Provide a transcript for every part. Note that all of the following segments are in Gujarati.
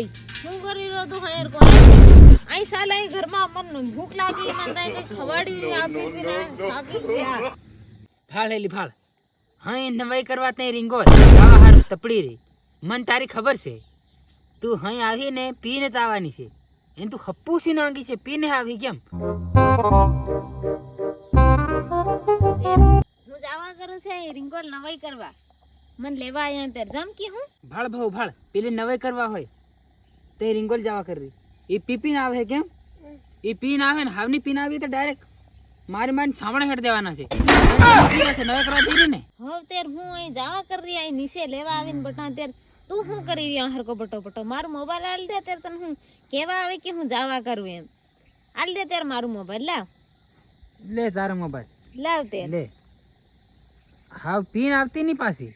હું કરી રહ્યો તું હૈર કો આઈ સાલા ઘર માં મન ભૂખ લાગી મન ને ખવાડી ને આપી પીને થાકી ગયા ભાળ હેલી ભાળ હા નવાઈ કરવા તે રીંગો જાવા હાર તપડી રહી મન તારી ખબર છે તું અહીં આવીને પીને જ આવવાની છે એને તું હપ્પુસી નાંગી છે પીને આવી કેમ હું જાવા કરું છે રીંગો નવાઈ કરવા મન લેવા આયા તે જમ કી હું ભાળ ભાવ ભાળ પેલી નવાઈ કરવા હોય તે રીંગોલ જવા કરી એ પીપીને આવે કેમ એ પીને આવે ને હાવની પીને આવી તો ડાયરેક્ટ મારી મારી સામણે હેડ દેવાના છે નવાઈ કરવા દે ને હવ તેર હું અહીં જાવા કરી આઈ નીચે લેવા આવીને બટા તેર તું શું કરી રહ્યા હરકો બટો બટો મારું મોબાઈલ આલ દે તેર તને હું કેવા આવે કે હું જાવા કરું એમ આલ દે તેર મારું મોબાઈલ લાવ લે તારો મોબાઈલ લાવ તેર લે હાવ પીને આવતી ની પાછી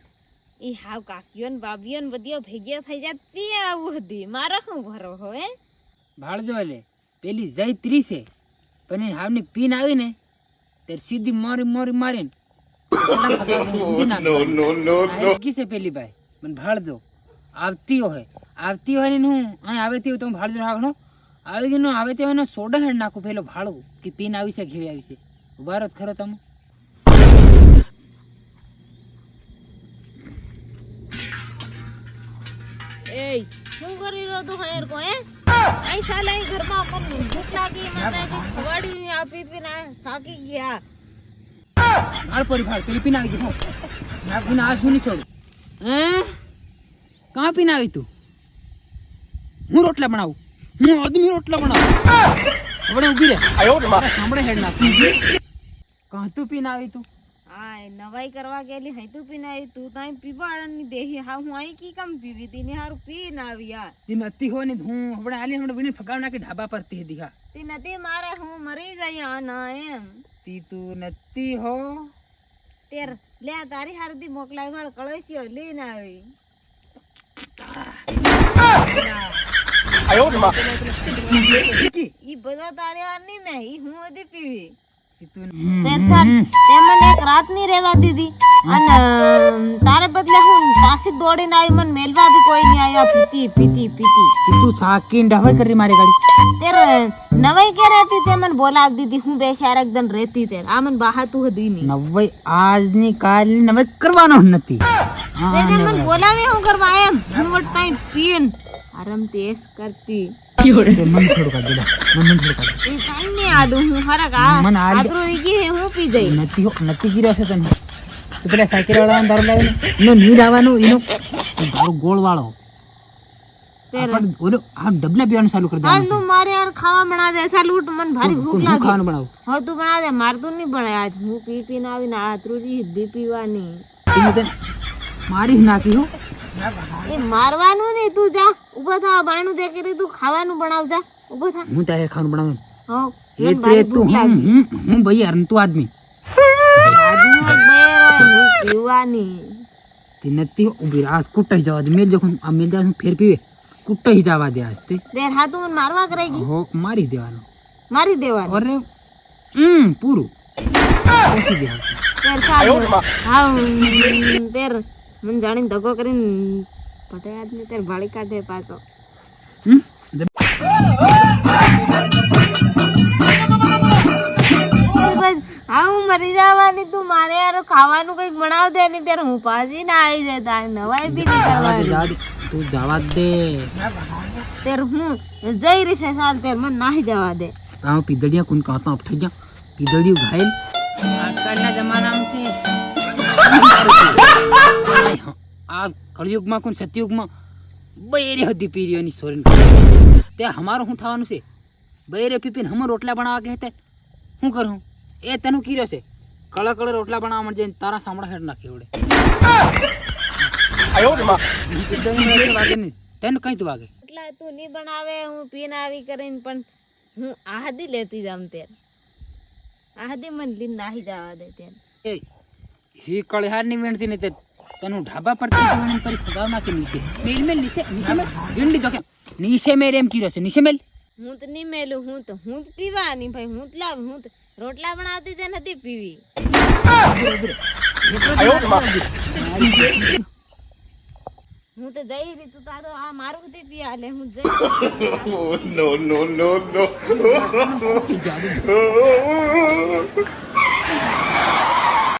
ઈ હાવ કાકીઓ ને બાબીઓ ને બધીઓ ભેગીઓ થઈ જાત પી આવું હતી મારા શું ભરો હો હે ભાળજો લે પેલી જયત્રી છે પણ એ હાવની પીને આવી ને ત્યારે સીધી મારી મારીને છે પેલી ભાઈ મને ભાળજો આવતી હોય ને હું અહીં આવે તે તમે ભાળજો રાખણો આવી ગયું આવે તે હોય સોડા હેડ નાખું પેલો ભાળું કે પીને આવી છે ઘેવી આવી છે ઉભા રહો ખરો તમે એ શું કરી રહ્યો તું હૈર કો હે આઈ સાલા ઘર માં મન ભૂખ લાગી મને ખવાડી ને આપી પીને થાકી ગયા ભાળ પરી ભાળ પેલી પીને આવી ગઈ નાખીને આ શું નહીં છોડું હે કાં પીને આવી તું હું રોટલા બનાવું હું આદમી રોટલા બનાવું હવે ઉભી રે સાંભળે હેડ નાખી કાં તું પીને આવી તું આ નવાઈ કરવા ગયેલી હઈ તું પીને આવી તું તાઈ પીવાડની દેહી હા હું આઈ કી કમ પીવી તી ને હારું પીને આવી યાર તી નતી હો ને હું હવે આલી હમણે વિને ફગાવ નાખી ઢાબા પર તે દીખા તી નતી મારે હું મરી જાય આના એમ તી તું નતી હો તેર લે તારી હારદી મોકલાઈ વાળ કળોસીઓ લઈને આવી આયો માં ઈ બધો તારે હાર ની મે ઈ હું હતી પીવી તું તે મને એક રાત ની રહેવા દીધી અને તારે બદલે હું પાછી દોડીને આવી મને મેલવા બી કોઈ નહીં આયા પીતી તું સાકીન ઢાબા કરી મારી ગાડી તેર નવાઈ કે રહેતી તે મને બોલાવી દીધી હું બે ચાર એક દન રહેતી તે આ મને બહાતું હતી નહીં નવાઈ આજની કાલની નવાઈ કરવાનો નથી તે મને બોલાવે હું કરવા એમ હું વટ કાઈ પીન આરામ તેસ કરતી મન થોડું કાઢ દે મન થોડું કાઢ એ કાઈ ને આડું હું હરક આદરો રીગી હે હું પી જઈ નથી ગીર્યો છે તને તું પેલા સાયકલ વાળાને દારૂ લાવે એનો નીર આવવાનું એનો દારૂ ગોળ વાળો પણ ઓલો આ ડબલા પીવાનું ચાલુ કરી દે હાલ તું મારે યાર ખાવા બના દે સાલુટ મને ભારી ભૂખ લાગી ખાવાનું બનાવ હા તું બના દે માર તો નહીં બને આજ હું પીને આવીને આતરુજી હિદ્દી પીવાની તું મારી નાખી હો એ મારવાનું નહીં તું જા ઊભો થા બાયણું દે કરી તું ખાવાનું બનાવ જા ઊભો થા હું તારે ખાવાનું બનાવું હા એ તું હું ભાઈ યાર તું આદમી પીવાની તે નથી ઉભી આજ કુટાઈ જવા દે મેલ જો આ મેલ દે ફેર પીવે કુટાઈ જવા દે આજ તે દેર હા તું મને મારવા કરેગી હો મારી દેવાનું અરે પૂરું ઓછી દે તેર સારું હા તેર મને જાણીને ધક્કો કરીને પટે આદમી તેર ભાળી કાઢે પાછો હું મરી જવાની તું મારે યાર ખાવાનું કઈક બનાવ દે ને ત્યારે હું પાછી ના આવી જાય તારે નવાઈ બી નહીં કરવાની તું જવા દે ત્યારે હું જઈ રહી છે સાલ ત્યારે મને નાહી જવા દે આ પીદડિયા કોણ કાતા ઉઠી ગયા પીદડિયું ઘાયલ આજકાલના જમાનામાં છે આ કળયુગમાં કોણ સતયુગમાં બૈરે હતી પીરીઓની સોરીન તે અમારું શું થવાનું છે બૈરે પીપીને હમ રોટલા બનાવવા કહેતે શું કરું એ તને કીર્યો છે કળા કળા રોટલા બનાવવા માટે જઈને તારા સામડા હેડ નાખી વડે તને કઈ તું વાગે એટલા તું નહીં બનાવે હું પીને આવી કરીને પણ હું આહદી લેતી જામ ત્યારે આહદી મને લીન નાહી જવા દે ત્યારે એ હી કળહાર ની વેણતી ને તે તને ઢાબા પર થી પરી ફગાવ નાખી નીચે મેલ નીચે મેલ વિંડી તો કે નીચે મેર એમ કીર્યો છે નીચે મેલ હું તો નહીં મેલું હું તો પીવાની ભાઈ હું તો લાવ હું તો રોટલા બનાવતી તે નથી પીવી હું તો જઈ રહી તું તારો આ મારું તે પિયા લે હું જઈ no, no, no, no.